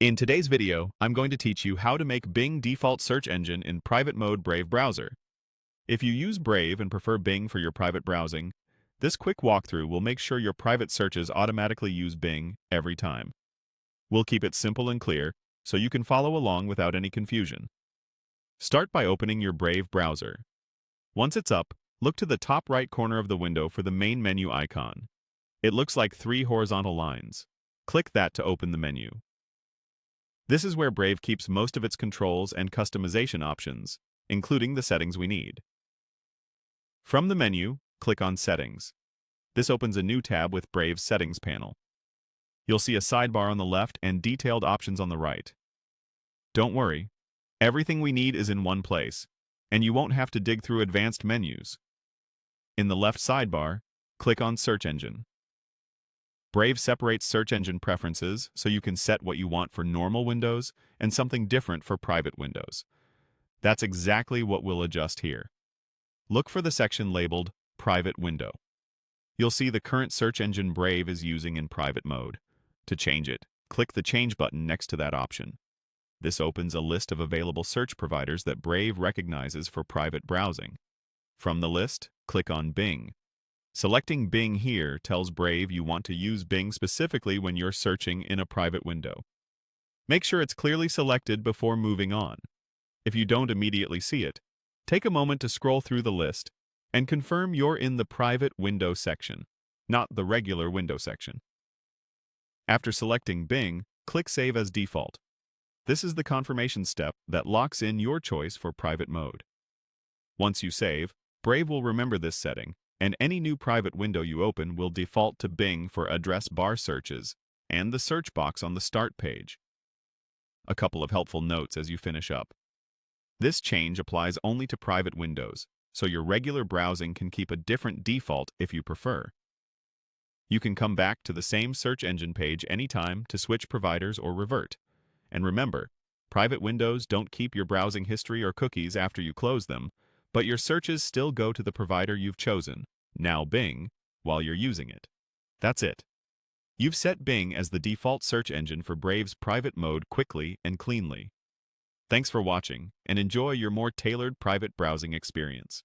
In today's video, I'm going to teach you how to make Bing default search engine in private mode Brave browser. If you use Brave and prefer Bing for your private browsing, this quick walkthrough will make sure your private searches automatically use Bing every time. We'll keep it simple and clear, so you can follow along without any confusion. Start by opening your Brave browser. Once it's up, look to the top right corner of the window for the main menu icon. It looks like 3 horizontal lines. Click that to open the menu. This is where Brave keeps most of its controls and customization options, including the settings we need. From the menu, click on Settings. This opens a new tab with Brave's Settings panel. You'll see a sidebar on the left and detailed options on the right. Don't worry, everything we need is in one place, and you won't have to dig through advanced menus. In the left sidebar, click on Search Engine. Brave separates search engine preferences so you can set what you want for normal windows and something different for private windows. That's exactly what we'll adjust here. Look for the section labeled Private Window. You'll see the current search engine Brave is using in private mode. To change it, click the Change button next to that option. This opens a list of available search providers that Brave recognizes for private browsing. From the list, click on Bing. Selecting Bing here tells Brave you want to use Bing specifically when you're searching in a private window. Make sure it's clearly selected before moving on. If you don't immediately see it, take a moment to scroll through the list and confirm you're in the private window section, not the regular window section. After selecting Bing, click Save as Default. This is the confirmation step that locks in your choice for private mode. Once you save, Brave will remember this setting, and any new private window you open will default to Bing for address bar searches and the search box on the Start page. A couple of helpful notes as you finish up. This change applies only to private windows, so your regular browsing can keep a different default if you prefer. You can come back to the same search engine page anytime to switch providers or revert. And remember, private windows don't keep your browsing history or cookies after you close them, but your searches still go to the provider you've chosen, now Bing, while you're using it. That's it. You've set Bing as the default search engine for Brave's private mode quickly and cleanly. Thanks for watching, and enjoy your more tailored private browsing experience.